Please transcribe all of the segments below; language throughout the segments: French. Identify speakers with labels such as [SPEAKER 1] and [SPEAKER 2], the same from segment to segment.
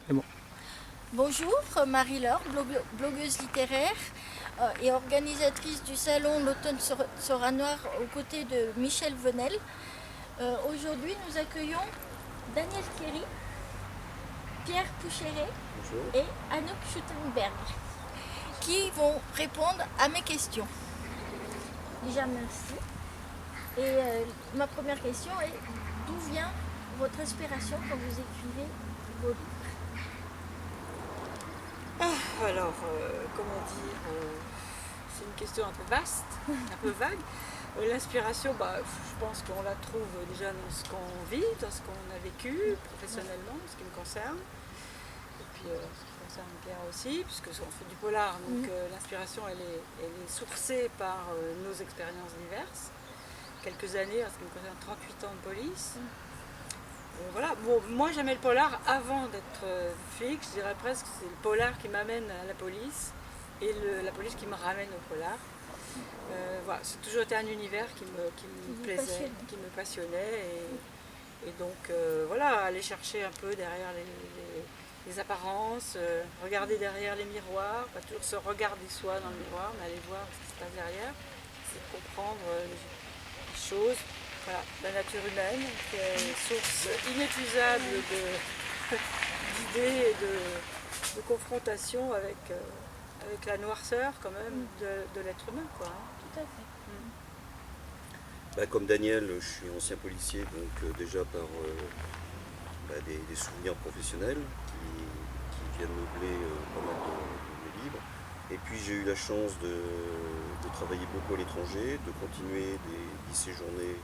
[SPEAKER 1] C'est bon.
[SPEAKER 2] Bonjour, Marie-Laure, blogueuse littéraire et organisatrice du salon L'automne sera noir aux côtés de Michel Venel. Aujourd'hui, nous accueillons Daniel Thierry, Pierre Poucheret et Anouk Schuttenberg qui vont répondre à mes questions. Déjà, merci. Et ma première question est d'où vient votre inspiration quand vous écrivez vos livres?
[SPEAKER 3] Alors, comment dire, c'est une question un peu vaste, un peu vague. L'inspiration, je pense qu'on la trouve déjà dans ce qu'on vit, dans ce qu'on a vécu professionnellement, ce qui me concerne. Et puis, ce qui concerne Pierre aussi, puisque on fait du polar. Donc, l'inspiration, elle est sourcée par nos expériences diverses. Quelques années, en ce qui me concerne, 38 ans de police. Voilà. Bon, moi j'aimais le polar avant d'être flic, je dirais presque c'est le polar qui m'amène à la police et la police qui me ramène au polar. Voilà, c'est toujours été un univers qui me plaisait, qui me passionnait et donc voilà, aller chercher un peu derrière les apparences, regarder derrière les miroirs, pas toujours se regarder soi dans le miroir, mais aller voir ce qui se passe derrière, c'est comprendre les choses. Voilà, la nature humaine, qui est source inépuisable d'idées et de confrontation avec la noirceur quand même de l'être humain. Quoi, hein.
[SPEAKER 2] Tout à fait.
[SPEAKER 4] Comme Daniel, je suis ancien policier, donc déjà par des souvenirs professionnels qui viennent meubler pas mal de mes livres. Et puis j'ai eu la chance de travailler beaucoup à l'étranger, de continuer d'y séjourner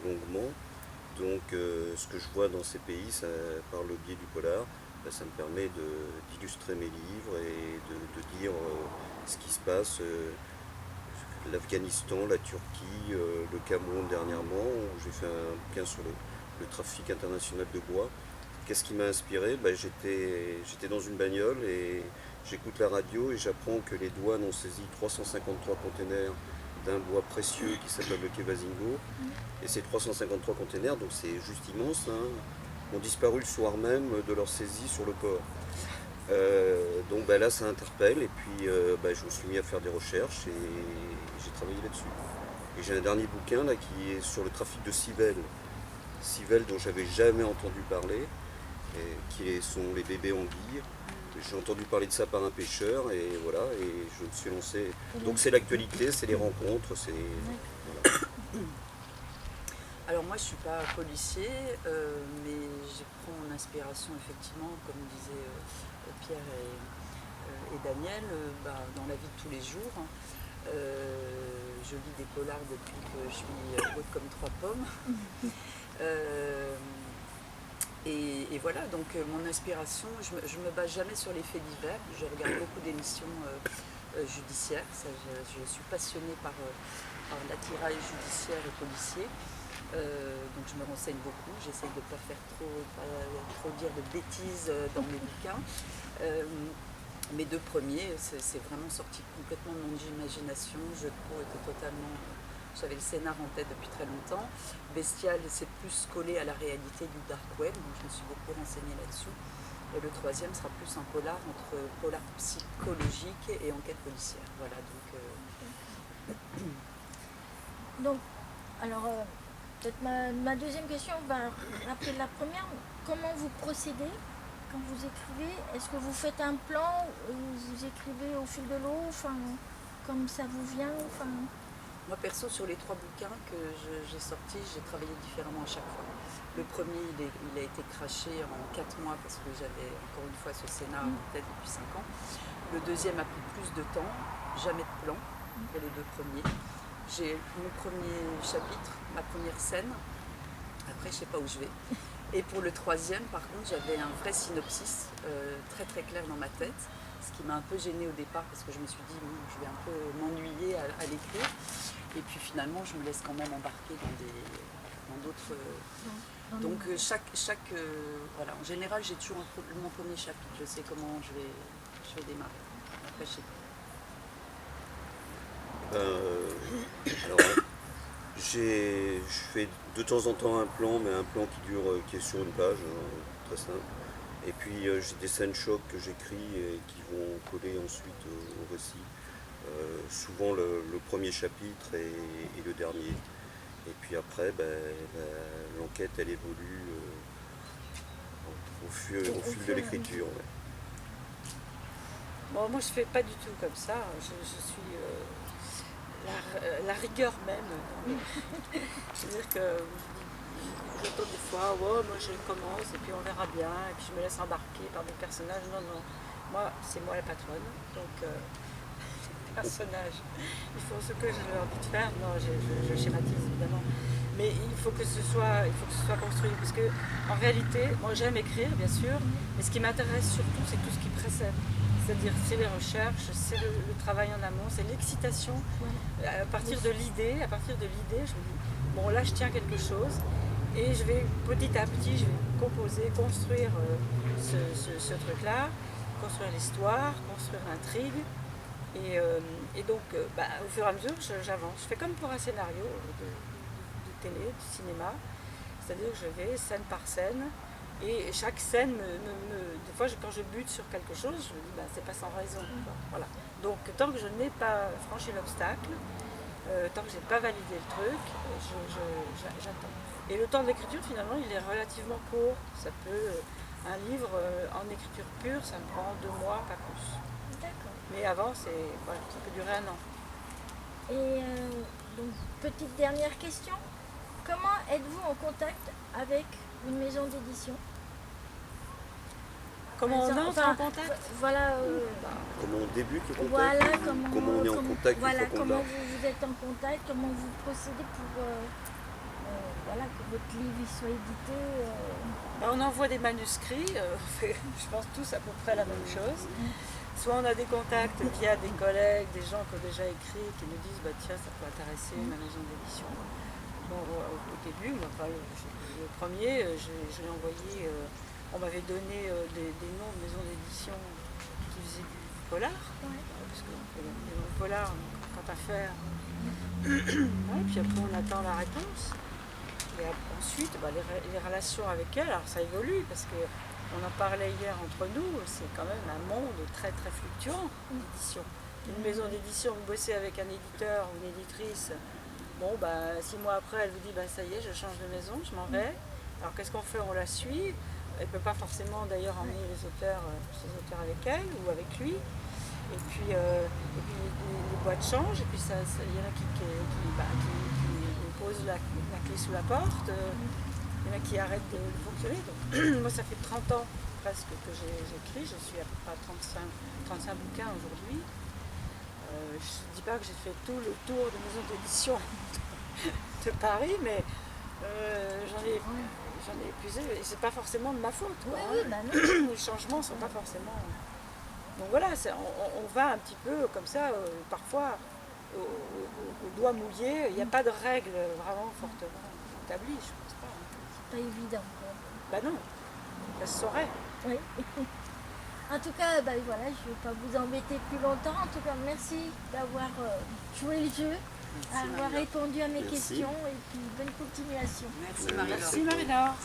[SPEAKER 4] longuement. Donc ce que je vois dans ces pays, par le biais du polar, ça me permet d'illustrer mes livres et de dire ce qui se passe. L'Afghanistan, la Turquie, le Cameroun dernièrement, où j'ai fait un bouquin sur le trafic international de bois. Qu'est-ce qui m'a inspiré? J'étais dans une bagnole et j'écoute la radio et j'apprends que les douanes ont saisi 353 containers d'un bois précieux qui s'appelle le Kevazingo. Et ces 353 containers, donc c'est juste immense, hein, ont disparu le soir même de leur saisie sur le port. Donc là ça interpelle et puis je me suis mis à faire des recherches et j'ai travaillé là-dessus. Et j'ai un dernier bouquin là qui est sur le trafic de civelles dont j'avais jamais entendu parler, qui sont les bébés anguilles. J'ai entendu parler de ça par un pêcheur et voilà, et je me suis lancé. Donc c'est l'actualité, c'est les rencontres, c'est. Voilà.
[SPEAKER 3] Alors moi je ne suis pas policier, mais je prends mon inspiration effectivement, comme disaient Pierre et Daniel, dans la vie de tous les jours. Je lis des polars depuis que je suis haute comme 3 pommes. Et voilà, donc mon inspiration, je me base jamais sur les faits divers. Je regarde beaucoup d'émissions judiciaires. Je suis passionnée par l'attirail judiciaire et policier. Donc je me renseigne beaucoup, j'essaye de ne pas faire trop dire de bêtises dans mes bouquins. Mes 2 premiers, c'est vraiment sorti complètement de mon imagination. Jeu de peau était totalement... J'avais le scénar en tête depuis très longtemps. Bestial, c'est plus collé à la réalité du dark web, donc je me suis beaucoup renseignée là-dessus. Et le 3e sera plus un polar entre polar psychologique et enquête policière. Voilà,
[SPEAKER 2] Donc, alors, peut-être ma deuxième question va rappeler la première. Comment vous procédez quand vous écrivez? Est-ce que vous faites un plan ou vous écrivez au fil de l'eau, comme ça vous vient?
[SPEAKER 3] Moi perso, sur les 3 bouquins que j'ai sortis, j'ai travaillé différemment à chaque fois. Le premier, il a été craché en 4 mois parce que j'avais encore une fois ce scénar en tête depuis 5 ans. Le deuxième a pris plus de temps, jamais de plan pour les 2 premiers. J'ai mon premier chapitre, ma première scène, après je sais pas où je vais. Et pour le 3e, par contre, j'avais un vrai synopsis très très clair dans ma tête, ce qui m'a un peu gênée au départ parce que je me suis dit je vais un peu m'ennuyer à l'écrire. Et puis finalement, je me laisse quand même embarquer dans d'autres. Donc voilà, en général, j'ai toujours mon premier chapitre. Je sais comment je vais démarrer. Après, je sais pas.
[SPEAKER 4] Alors, je fais de temps en temps un plan, mais un plan qui est sur une page, très simple. Et puis j'ai des scènes chocs que j'écris et qui vont coller ensuite au récit. Souvent le premier chapitre et le dernier. Et puis après, l'enquête elle évolue au fil de l'écriture. Ouais.
[SPEAKER 3] Bon, moi je fais pas du tout comme ça, je suis la rigueur même. C'est-à-dire que j'entends des fois, ouais, moi je commence et puis on verra bien, et puis je me laisse embarquer par des personnages. Non, non, moi c'est moi la patronne, donc les personnages, ils font ce que je leur dis de faire. Non, je schématise évidemment, mais il faut que ce soit construit, parce que en réalité, moi j'aime écrire bien sûr, mais ce qui m'intéresse surtout c'est tout ce qui précède. C'est-à-dire c'est les recherches, c'est le travail en amont, c'est l'excitation. À partir de l'idée, je me dis, bon là je tiens quelque chose et je vais petit à petit, je vais composer, construire ce truc-là, construire l'histoire, construire l'intrigue. Et donc au fur et à mesure, j'avance. Je fais comme pour un scénario de télé, de cinéma. C'est-à-dire que je vais scène par scène. Et chaque scène, des fois quand je bute sur quelque chose, je me dis c'est pas sans raison. Voilà. Donc tant que je n'ai pas franchi l'obstacle, tant que je n'ai pas validé le truc, j'attends. Et le temps d'écriture finalement il est relativement court. Ça peut, un livre en écriture pure, ça me prend 2 mois, pas plus.
[SPEAKER 2] D'accord.
[SPEAKER 3] Mais avant, ça peut durer 1 an.
[SPEAKER 2] Et donc, petite dernière question. Comment êtes-vous en contact avec une maison d'édition?
[SPEAKER 3] Comment on entre en contact?
[SPEAKER 2] Voilà.
[SPEAKER 4] Comment on débute le contact?
[SPEAKER 2] Voilà,
[SPEAKER 4] comment on est en contact?
[SPEAKER 2] Voilà, comment vous êtes en contact, comment vous procédez pour que votre livre soit édité.
[SPEAKER 3] On envoie des manuscrits, je pense tous à peu près la même chose. Soit on a des contacts via des collègues, des gens qui ont déjà écrit, qui nous disent tiens, ça peut intéresser ma maison d'édition. Bon, au début, le premier, je l'ai envoyé, on m'avait donné des noms de maisons d'édition qui faisaient du polar, parce qu'on fait du polar, quant à faire. Puis après on attend la réponse. Et ensuite, les relations avec elle, alors ça évolue, parce qu'on en parlait hier entre nous, c'est quand même un monde très très fluctuant, l'édition. Une maison d'édition, vous bossez avec un éditeur ou une éditrice, 6 mois après, elle vous dit ça y est, je change de maison, je m'en vais. Alors qu'est-ce qu'on fait? On la suit. Elle ne peut pas forcément d'ailleurs emmener ses auteurs avec elle ou avec lui. Et puis les boîtes changent, et puis il y en a qui posent la clé sous la porte, il y en a qui arrêtent de fonctionner. Donc, moi ça fait 30 ans presque que j'écris, je suis à peu près à 35 bouquins aujourd'hui. Je ne dis pas que j'ai fait tout le tour des maisons d'édition de Paris, mais j'en ai épuisé, et c'est pas forcément de ma faute. Les changements ne sont pas forcément... Donc voilà, on va un petit peu comme ça, parfois au doigt mouillé. Il n'y a pas de règles vraiment fortement établies, je pense pas.
[SPEAKER 2] C'est pas évident.
[SPEAKER 3] Non, ça se saurait.
[SPEAKER 2] Oui. En tout cas, je ne vais pas vous embêter plus longtemps. En tout cas, merci d'avoir joué le jeu, d'avoir répondu à mes questions, et puis bonne continuation.
[SPEAKER 3] Merci Marie-Laure.